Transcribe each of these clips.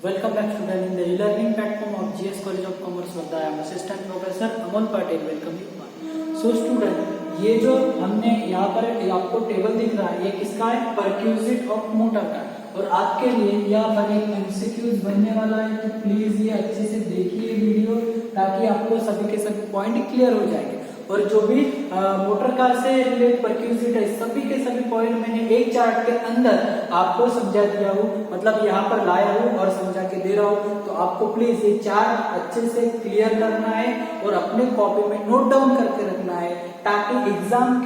Welcome back student in the e-learning platform of GS College of Commerce Varda. I am Assistant Professor Amol Patel. Welcome you. So student, ये जो हमने यहाँ पर आपको table दिख रहा है, ये किसका है? परक्यूजिट ऑफ मोटर का। और आपके लिए यहाँ पर एक एमसीक्यूज बनने वाला है, तो प्लीज ये अच्छे से देखिए वीडियो, ताकि आपको सभी के सभी पॉइंट क्लियर हो जाएंगे। और जो भी मोटर कार से रिलेटेड परक्यूजिट है, सभी के सभी पॉइंट मैंने एक चार्ट के अंदर आपको समझा दिया हूँ, मतलब यहाँ पर लाया हूँ और समझा के दे रहा हूँ। तो आपको प्लीज ये चार्ट अच्छे से क्लियर करना है और अपने कॉपी में नोट डाउन करके रखना है, ताकि एग्जाम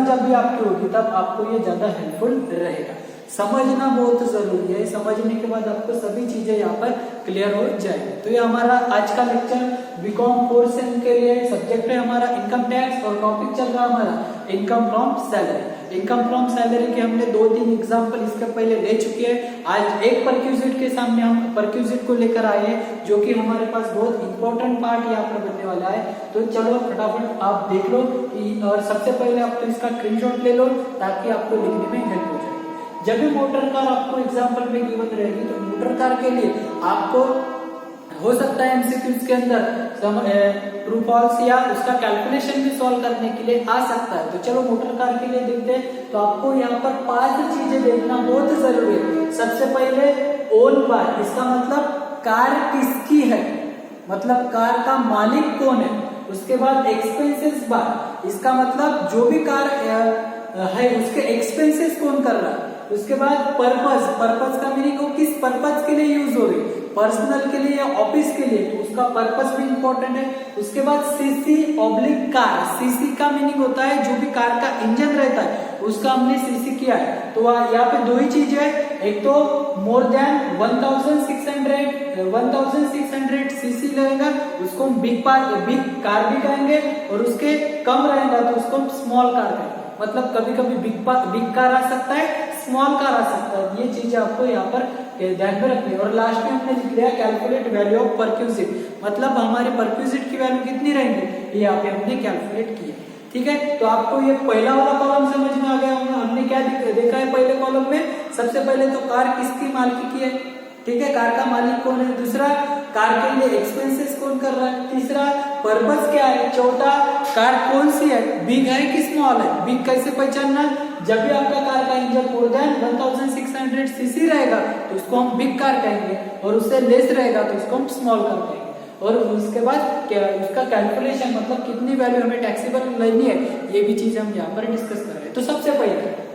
जब भी आपकी होगी तब आपको ये ज्यादा हेल्पफुल रहेगा। समझना बहुत जरूरी है, समझने के बाद आपको सभी चीजें यहाँ पर क्लियर हो जाएगी। तो ये हमारा आज का लेक्चर बीकॉम 4 सेम के लिए सब्जेक्ट है हमारा इनकम टैक्स, और टॉपिक चल रहा है हमारा income from salary. Income from salary के हमने 2-3 एग्जाम्पल इसके पहले ले चुके हैं। आज एक परक्यूजिट के सामने हम परक्यूजिट को लेकर आए हैं, जो कि हमारे पास बहुत इंपॉर्टेंट पार्ट यहाँ पर बनने वाला है। तो चलो फटाफट आप देख लो, और सबसे पहले आप तो इसका स्क्रीनशॉट ले लो, ताकि आपको लिखने में हेल्प हो जाए। जब भी मोटर कार आपको एग्जाम्पल में गिवन रहेगी, तो मोटर कार के लिए आपको हो सकता है एमसीक्यूज के अंदर ट्रू फॉल्स या उसका कैलकुलेशन भी सॉल्व करने के लिए आ सकता है। तो चलो मोटर कार के लिए देखते हैं। तो आपको यहाँ पर 5 चीजें देखना बहुत जरूरी है। सबसे पहले ओन बाय, इसका मतलब कार किसकी है, मतलब कार का मालिक कौन है। उसके बाद एक्सपेंसेस बाय, इसका मतलब जो भी कार है उसके एक्सपेंसेस कौन कर रहा है। उसके बाद पर्पस का मीनिंग वो किस पर्पस के लिए यूज हो रही, पर्सनल के लिए या ऑफिस के लिए, तो उसका पर्पस भी इंपॉर्टेंट है। उसके बाद सीसी ऑब्लिक कार, सीसी का मीनिंग होता है जो भी कार का इंजन रहता है उसका हमने सीसी किया है। तो यहाँ पे 2 ही चीज है, एक तो मोर देन 1600 सीसी रहेगा, उसको हम बिग कार भी कहेंगे, और उसके कम रहेगा तो उसको हम स्मॉल कार कहेंगे। मतलब कभी कभी बिग कार आ सकता है, स्मॉल कार आ सकता है। ये चीजें आपको यहाँ पर ध्यान में रखनी है। और लास्ट में हमने लिख दिया कैलकुलेट वैल्यू ऑफ परक्यूजिट, मतलब हमारे परक्यूजिट की वैल्यू कितनी रहेंगी, ये यहाँ पे हमने कैलकुलेट किया। ठीक है, तो आपको ये पहला वाला कॉलम समझ में आ गया होगा। हमने क्या देखा है पहले कॉलम में, सबसे पहले तो कार किसकी मालिकी की है, ठीक है, कार का मालिक कौन है। दूसरा, कार के लिए एक्सपेंसेस कौन कर रहा है। तीसरा, पर्पस क्या है। चौथा, कार कौन सी है, बिग है कि स्मॉल है। बिग कैसे पहचानना, जब भी आपका कार का इंजन मोर देन 1600 सीसी रहेगा तो उसको हम बिग कार कहेंगे, और उससे लेस रहेगा तो उसको हम स्मॉल कार कहेंगे। और उसके बाद क्या, उसका कैलकुलेशन, मतलब कितनी वैल्यू हमें टैक्सेबल लेनी है, ये भी चीज हम यहाँ पर डिस्कस कर रहे हैं। तो सबसे पहले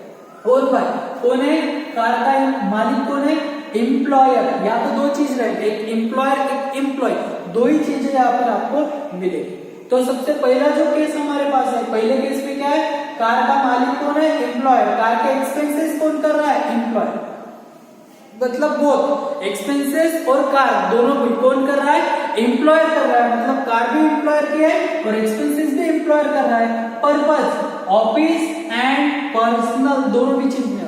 ओन बाय, कौन है कार का मालिक, कौन है एम्प्लॉयर। या तो 2 चीज रहेगी, एक एम्प्लॉयर एक एम्प्लॉय, 2 ही चीजें यहाँ पर आपको मिलेगी। तो सबसे पहला जो केस हमारे पास है, पहले केस में क्या है, कार का मालिक कौन है, एम्प्लॉयर। कार के एक्सपेंसेस कौन कर रहा है, एम्प्लॉयर। मतलब बोथ एक्सपेंसेस और कार दोनों भी कौन कर रहा है, एम्प्लॉयर कर रहा है। मतलब कार भी एम्प्लॉयर की है और एक्सपेंसेस भी एम्प्लॉयर कर रहा है। पर्पस, ऑफिस एंड पर्सनल, दोनों भी चीज में।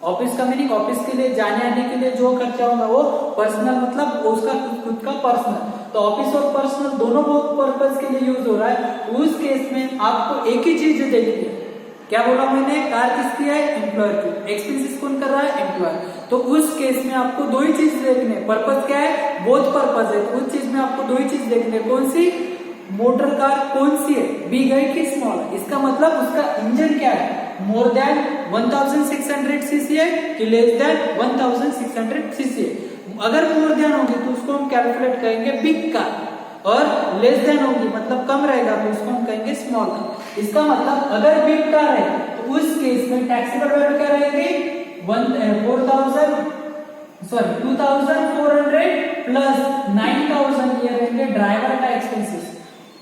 ऑफिस का मीनिंग ऑफिस के लिए जाने आने के लिए जो खर्चा होगा वो पर्सनल, मतलब उसका खुद का पर्सनल। तो ऑफिस और पर्सनल दोनों पर्पस के लिए यूज हो रहा है। उस केस में आपको एक ही चीज देखनी है। क्या बोला मैंने, कार किसकी है, एम्प्लॉयर की। एक्सपेंसेस कौन कर रहा है, एम्प्लॉयर। तो उस केस में आपको 2 ही चीज देखनी है। पर्पस क्या है, बोथ पर्पस है। तो उस चीज में आपको 2 ही चीज देखनी है। कौन सी, मोटर कार कौन सी है, बिग है कि स्मॉल है। इसका मतलब उसका इंजन क्या है, मोर देन 1600 सीसी है कि लेस देन 1600 सीसी है। अगर मोर देन होगी तो उसको हम कैलकुलेट करेंगे बिग कार, और लेस देन होगी मतलब कम रहेगा तो उसको हम कहेंगे स्मॉल कार। इसका मतलब अगर बिग कार है तो उस केस में टैक्सेबल वैल्यू क्या रहेगी, 2400 प्लस 9000 ये रहेंगे ड्राइवर का एक्सपेंसेस,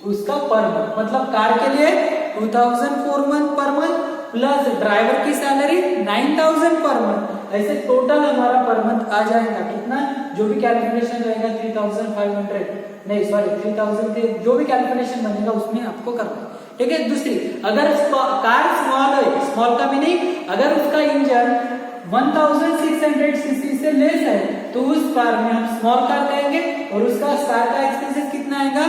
उसका पर मंथ। मतलब कार के लिए 2004 पर मंथ प्लस ड्राइवर की सैलरी 9000 पर मंथ। ऐसे टोटल हमारा पर मंथ आ जाएगा कितना, जो भी कैलकुलेशन रहेगा 3500, नहीं सॉरी 3000 के जो भी कैलकुलेशन बनेगा उसमें आपको करना है। ठीक है। दूसरी, अगर कार स्मॉल है, स्मॉल का मीनिंग अगर उसका इंजन 1600 सीसी से लेस है तो उस कार में हम स्मॉल कार कहेंगे, और उसका कार का एक्सपेंसेस कितना आएगा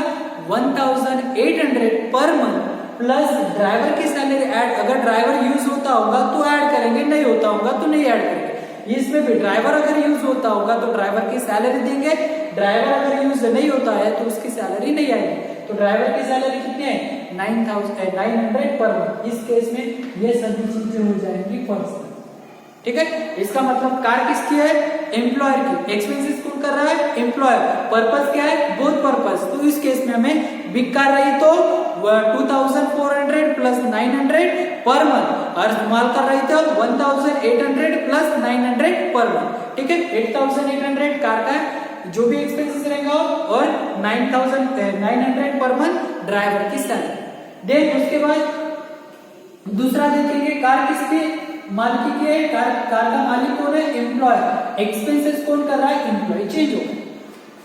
1800 पर मंथ प्लस ड्राइवर की सैलरी ऐड। अगर ड्राइवर यूज होता होगा तो ऐड करेंगे, नहीं होता होगा तो नहीं ऐड करेंगे। इसमें भी ड्राइवर अगर यूज होता होता होगा तो ड्राइवर की सैलरी देंगे, ड्राइवर अगर यूज नहीं होता है तो उसकी सैलरी नहीं आएगी। तो ड्राइवर की सैलरी कितनी है 900 पर मंथ। इस केस में ये सभी चीजें हो जाएंगी पर्सनल। ठीक है, इसका मतलब कार किसकी है, एम्प्लॉयर की। एक्सपेंसेस कौन कर रहा है, एम्प्लॉयर। पर्पस क्या है, बोथ पर्पस। तो इस केस में हमें बिग कार रही तो 2400 प्लस 900 पर मंथ, और स्मॉल कार रही तो 1800 प्लस 900 पर मंथ। ठीक है, 8800 कार का जो भी एक्सपेंसेस रहेगा और 9900 पर मंथ ड्राइवर की सैलरी। देन उसके बाद दूसरा देखेंगे कार किसकी मालिकी की है, कार का मालिक कौन है, एम्प्लॉयर। एक्सपेंसेस कौन कर रहा है, एम्प्लॉय। चेंज हो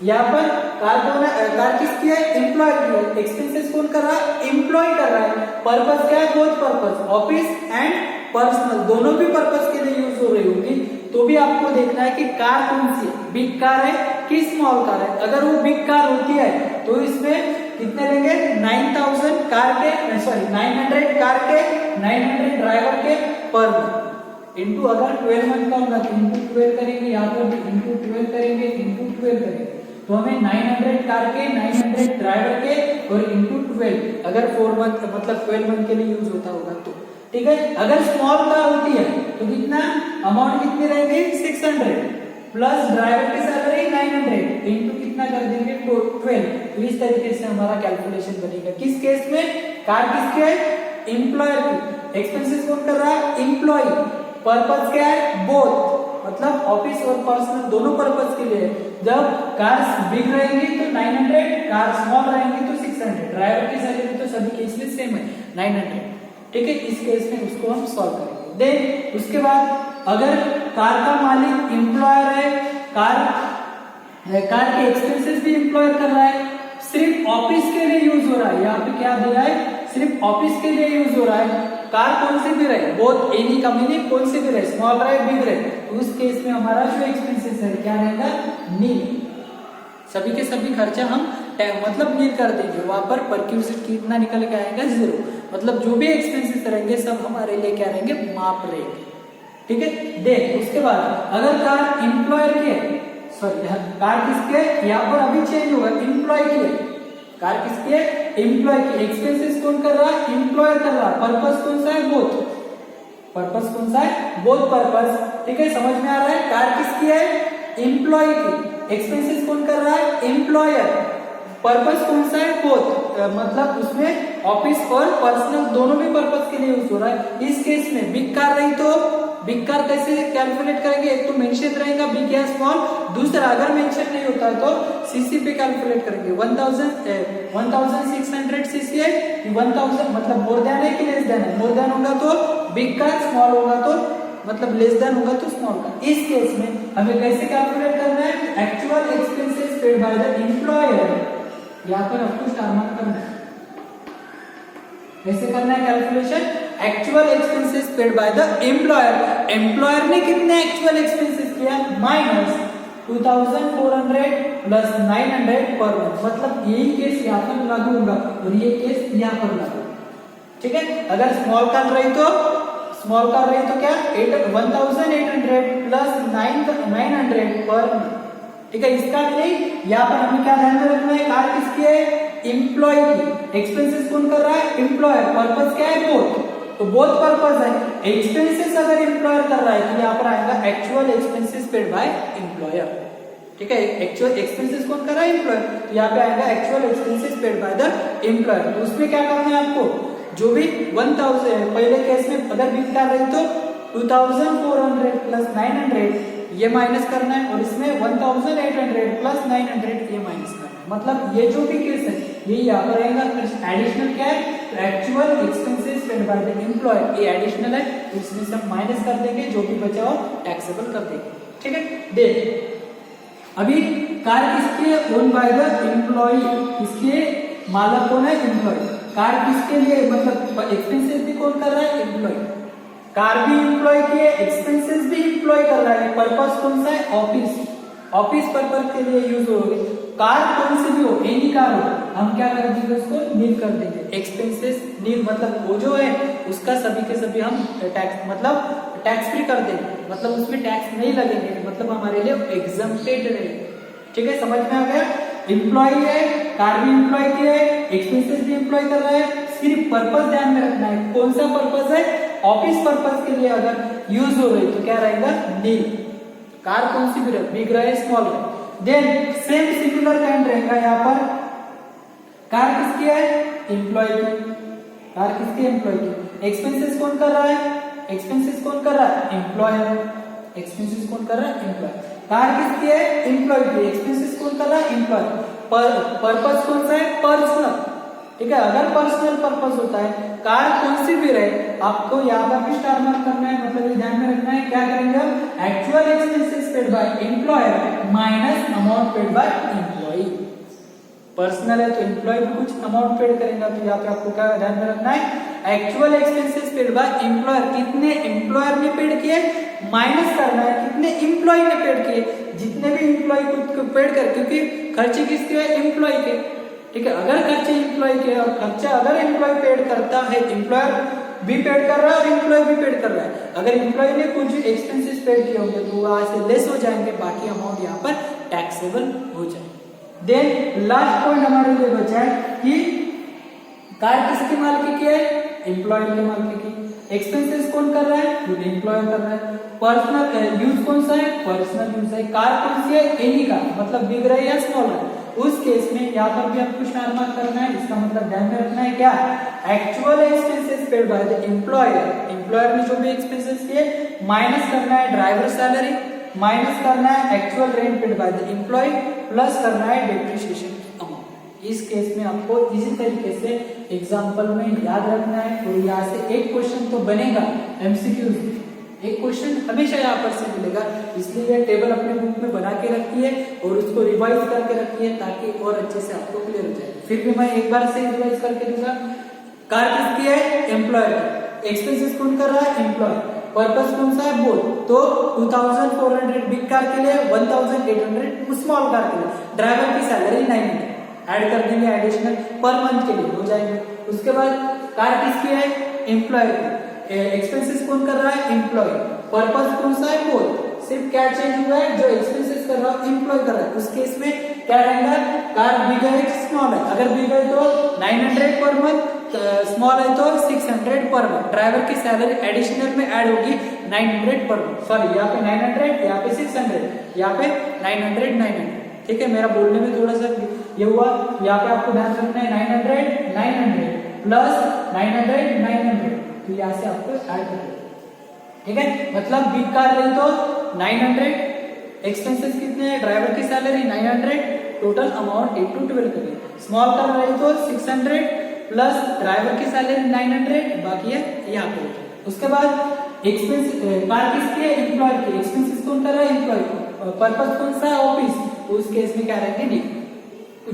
यहाँ पर कार कौन है, कार किसकी है, एम्प्लॉय की है। एक्सपेंसेस कौन कर रहा है, एम्प्लॉय कर रहा है। पर्पस क्या है, both purpose, office and personal, दोनों भी पर्पस के लिए यूज हो रही होगी। तो भी आपको देखना है कि कार कौन सी है, बिग कार है कि स्मॉल कार है। अगर वो बिग कार होती है तो इसमें कितने लेंगे, 9000 कार के, सॉरी 900 कार के, 900 ड्राइवर के पर मंथ, इंटू अगर 12 मंथ का होगा तो इंटू 12 करेंगे, यहाँ पर भी इंटू 12 करेंगे, इंटू 12 करेंगे। तो हमें 900 कार के, 900 ड्राइवर के और इंटू 12 अगर 4 मंथ मतलब 12 मंथ के लिए यूज होता होगा तो। ठीक है, अगर स्मॉल कार होती है तो कितना अमाउंट कितनी रहेगी, 600 प्लस ड्राइवर की सैलरी 900 इंटू कितना कर देंगे 12। तो इस तरीके से हमारा कैलकुलेशन बनेगा। किस केस में, कार किसके है, एम्प्लॉयर की। एक्सपेंसेस कौन कर रहा है, एम्प्लॉय। पर्पस क्या है, बोथ, मतलब ऑफिस और पर्सनल दोनों पर्पस के लिए। जब कार बिग रहेंगी तो 900, कार स्मॉल रहेंगी तो 600। ड्राइवर की सैलरी तो सभी केस में सेम है 900। ठीक है, इस केस में उसको हम सॉल्व करेंगे। देन उसके बाद अगर कार का मालिक एम्प्लॉयर है, कार के एक्सपेंसेस भी एम्प्लॉयर कर रहा है, सिर्फ ऑफिस के लिए यूज हो रहा है। यहाँ पे क्या दिया है, सिर्फ ऑफिस के लिए यूज हो रहा है। कार कौन सी भी रहे, बोथ एनी कंपनी कौन सी भी रहे, स्मॉल रहे बिग रहे, तो उस केस में हमारा जो एक्सपेंसेस है क्या रहेगा, नील। सभी के सभी खर्चा हम मतलब नील कर देंगे। वहां पर परक्यूजिट कितना निकल के आएगा, 0। मतलब जो भी एक्सपेंसेस रहेंगे सब हमारे लिए क्या रहेंगे, माप रहेंगे। ठीक है, देख उसके बाद अगर कार एम्प्लॉयर की है, सॉरी कार किसकी है, यहाँ पर अभी चेंज होगा, एम्प्लॉय की है। कार किसकी है, एम्प्लॉय की। एक्सपेंसेस कौन कर रहा है, एम्प्लॉयर कर रहा है। पर्पस कौन सा है, बोथ। पर्पस कौन सा है, बोथ पर्पस। ठीक है, समझ में आ रहा है। कार किसकी है, एम्प्लॉय की। एक्सपेंसेस कौन कर रहा है, एम्प्लॉयर। पर्पस कौन सा है, बोथ, मतलब उसमें ऑफिस और पर्सनल दोनों भी पर्पस के लिए यूज हो रहा है। इस केस में बिग कार रही तो बिग कार कैसे कैलकुलेट करेंगे, एक तो मेंशन रहेगा बिग या स्मॉल, दूसरा अगर मेंशन नहीं होता तो सीसी पे कैलकुलेट करेंगे। 1600 सीसी है, 1000 मतलब मोर देन है कि लेस देन है। मोर देन होगा तो बिग कार, स्मॉल होगा तो मतलब लेस देन होगा तो स्मॉल कार। इस केस में हमें कैसे कैलकुलेट करना है, actual expenses paid by the employer. यहाँ पर आपको स्टार मार्क करना है। कैसे करना है calculation, actual expenses paid by the employer. Employer ने कितने एक्चुअल एक्सपेंसेस किया, माइनस 2400 प्लस 900 पर मंथ। मतलब यही केस यहाँ पर लागू होगा और ये केस यहाँ पर लागू। ठीक है, अगर स्मॉल कार रही तो क्या 1800 प्लस 900 पर मंथ। ठीक है, इसका नहीं, यहाँ पर हमें क्या ध्यान में रखना है, कार किसकी है, एम्प्लॉय की। एक्सपेंसेस कौन कर रहा है, एम्प्लॉयर। पर्पस क्या है, बोथ, तो बोथ पर्पस है। एक्सपेंसेस अगर एम्प्लॉयर कर रहा है तो यहाँ पर आएगा actual expenses paid by employer. ठीक है, एक्चुअल एक्सपेंसेस कौन कर रहा है, एम्प्लॉयर, तो यहाँ पे आएगा actual expenses paid by the employer. तो उसमें क्या करना है आपको, जो भी 1000 पहले केस में अगर बिग कार रही तो 2400 प्लस 900 ये माइनस करना है और इसमें 1800 प्लस 900 ये माइनस करना है। मतलब ये जो भी केस है ये यहाँ पर रहेगा। एडिशनल क्या है, actual expenses paid by the employer, ये एडिशनल है तो इसमें से हम माइनस कर देंगे, जो भी बचा हो टैक्सेबल कर देंगे। ठीक है, देख अभी कार किसकी है, ओन बाय द एम्प्लॉय, इसके मालिक कौन है, एम्प्लॉय। कार किसके लिए, मतलब एक्सपेंसेस भी कौन कर रहा है, एम्प्लॉय। कार भी एम्प्लॉय की है, एक्सपेंसेस भी एम्प्लॉय कर रहा है। पर्पस कौन सा है, ऑफिस, ऑफिस पर्पस के लिए यूज होगी। कार कौन सी भी हो, एनी कार हो, हम क्या कर देंगे उसको नील कर देंगे। एक्सपेंसेस नील मतलब वो जो है उसका सभी के सभी हम टैक्स मतलब टैक्स फ्री कर देंगे, मतलब उसमें टैक्स नहीं लगेंगे, मतलब हमारे लिए एग्जम्प्टेड रहेगा। ठीक है, समझ में आ गया। एम्प्लॉय है, कार भी एम्प्लॉय की है, एक्सपेंसेस भी एम्प्लॉय कर रहा है, सिर्फ पर्पस ध्यान में रखना है। कौन सा पर्पस है? ऑफिस पर्पस के लिए अगर यूज हो रही तो क्या रहेगा? नील। कार कौन सी भी रहे, बिग रहे स्मॉल रहे। देन सेम सिमिलर काइंड रहेगा यहाँ पर। कार किसकी है? एम्प्लॉय की। कार किसकी? एम्प्लॉय की। एक्सपेंसेस कौन कर रहा है? एक्सपेंसेस कौन कर रहा है? एम्प्लॉयर। एक्सपेंसेस कौन कर रहा है? एम्प्लॉय। कार किसकी है? एम्प्लॉय की। एक्सपेंसेस कौन कर रहा है? एम्प्लॉय। पर्पस कौन सा है? पर्सनल। ठीक है, अगर पर्सनल पर्पस होता है, कार कौन सी भी रहे, आपको यहाँ पर भी स्टार मार्क करना है, मतलब ये ध्यान में रखना है। क्या करेंगे हम? Actual expenses paid by employer minus amount paid by employ. Personal है तो एम्प्लॉय भी कुछ अमाउंट पेड करेगा, तो यहाँ पे आपको क्या ध्यान में रखना है? Actual expenses paid by employer, कितने एम्प्लॉयर ने पेड किए माइनस करना है कितने एम्प्लॉय ने पेड किए। जितने भी एम्प्लॉय को पेड कर, क्योंकि खर्चे किसके है? एम्प्लॉय के। ठीक है, अगर खर्चे एम्प्लॉय के और खर्चा अगर एम्प्लॉय पेड करता है, एम्प्लॉयर भी पेड कर रहा है और एम्प्लॉय भी पेड कर रहा है, अगर एम्प्लॉय ने कुछ एक्सपेंसेस पेड किए होंगे तो वहां से लेस हो जाएंगे, बाकी अमाउंट यहाँ पर टैक्सेबल हो जाएगा। देन लास्ट पॉइंट हमारे लिए बचा है कि कार किसकी मालिकी की है? एम्प्लॉय की मालिकी की। एक्सपेंसेस कौन कर रहा है? खुद एम्प्लॉय कर रहा है। पर्सनल यूज कौन सा है? पर्सनल यूज है। कार कौन सी है? एनी कार, मतलब बिग रहे या स्मॉल है। उस केस में यहाँ पर भी आपको स्टार मार्क करना है। इसका मतलब ध्यान में रखना है क्या? Actual expenses paid by the employer, employer ने जो भी एक्सपेंसेस किए माइनस करना है ड्राइवर सैलरी, माइनस करना है actual rent paid by the employ, plus करना है डेप्रिसिएशन अमाउंट। इस केस में आपको इसी तरीके से एग्जाम्पल में याद रखना है। और यहाँ से एक क्वेश्चन तो बनेगा एमसीक्यू, एक क्वेश्चन हमेशा यहाँ पर से मिलेगा, इसलिए टेबल अपने बुक में बना के रखिए और उसको रिवाइज करके रखिए ताकि और अच्छे से आपको क्लियर हो जाए। फिर भी मैं एक बार से रिवाइज करके दूंगा। कार किसकी है? एम्प्लॉयर की। एक्सपेंसेस कौन कर रहा है? एम्प्लॉय। पर्पस कौन सा है? बोथ। तो 2400 बिग कार के लिए, 1800 स्मॉल कार के लिए। ड्राइवर की सैलरी 900 ऐड कर देंगे एडिशनल, पर मंथ के लिए हो जाएंगे। उसके बाद कार किसकी है? एम्प्लॉयर की। एक्सपेंसेस कौन कर रहा है? एम्प्लॉय। पर्पस कौन सा है? बोथ। सिर्फ क्या चेंज हुआ है? जो एक्सपेंसेस कर रहा है एम्प्लॉय कर रहा है, उस केस में क्या रहेगा? कार बिग है स्मॉल है? अगर बिग है तो 900 पर मंथ, स्मॉल है तो 600 पर मंथ। ड्राइवर की सैलरी एडिशनल में ऐड होगी 900 पर मंथ। सॉरी, यहाँ पे 900, यहाँ पे 600, यहाँ पे 900। ठीक है, मेरा बोलने में थोड़ा सा ये हुआ। यहाँ पे आपको ध्यान रखना है 900 प्लस 900, तो यहाँ से आपको ऐड करना है। ठीक है, मतलब बिग कार रही तो 900, एक्सपेंसेस कितने हैं? ड्राइवर की सैलरी 900, टोटल अमाउंट 8 to 12 करिए। स्मॉल कार रही तो 600 प्लस ड्राइवर की सैलरी 900, बाकी है यहाँ पे। उसके बाद एक्सपेंस कार किसकी है? एम्प्लॉय की। एक्सपेंसेस कौन कर रहा है? एम्प्लॉय। पर्पस कौन सा है? ऑफिस। तो उस केस में क्या रहेंगे? नहीं।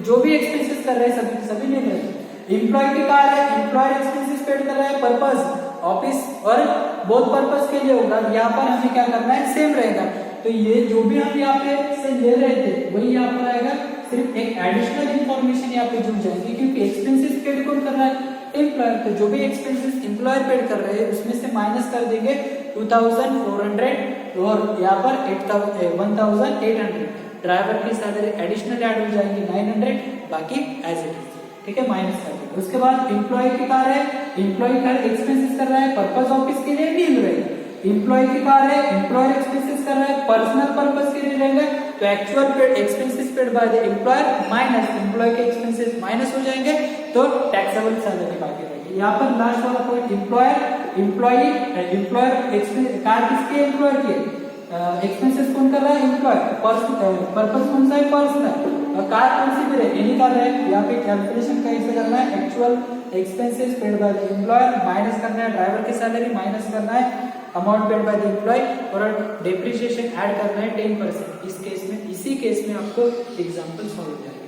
जो भी एक्सपेंसेस कर रहे हैं सभी सभी नहीं रहेंगे। एम्प्लॉय की कार है, एम्प्लॉय एक्सपेंसेस पेड कर रहा है, पर्पस ऑफिस और बोथ पर्पस के लिए होगा। यहाँ पर हमें क्या करना है? सेम रहेगा। तो ये जो भी हम यहाँ पे से ले रहे थे वही यहाँ पर आएगा, सिर्फ एक एडिशनल इंफॉर्मेशन यहाँ पे जुड़ जाएगी, क्योंकि एक्सपेंसेस पेड कौन कर रहा है? एम्प्लॉयर। तो जो भी एक्सपेंसेस एम्प्लॉयर पेड कर रहे हैं उसमें से माइनस कर देंगे 2400 और यहाँ पर 1800। ड्राइवर की सैलरी एडिशनल ऐड हो जाएगी 900, बाकी एज इट इज। ठीक है, माइनस कर देंगे। उसके बाद एम्प्लॉय की कार है, एम्प्लॉय कार एक्सपेंसेस कर रहा है, पर्पस ऑफिस के लिए नील रहेगा। एम्प्लॉय की कार है, एम्प्लॉयर एक्सपेंसेस कर रहा है, पर्सनल पर्पस के लिए रहेगा, तो actual paid expenses paid by the employer minus employ के एक्सपेंसेस माइनस हो जाएंगे, तो टैक्सेबल सैलरी बाकी रहेगी। यहाँ पर लास्ट वाला पॉइंट एम्प्लॉयर कार किसकी? एम्प्लॉयर की। एक्सपेंसेस कौन कर रहा है? एम्प्लॉय। पर्पस कौन सा है? पर्सनल। और कार कौन सी भी रहे? एनी कार है। यहाँ पे कैलकुलेशन कैसे करना है? Actual expenses paid by the employer minus करना है ड्राइवर की सैलरी, माइनस करना है amount paid by the employ और डेप्रिसिएशन ऐड करना है 10%। इस केस में, इसी केस में आपको एग्जांपल सॉल्व करना है।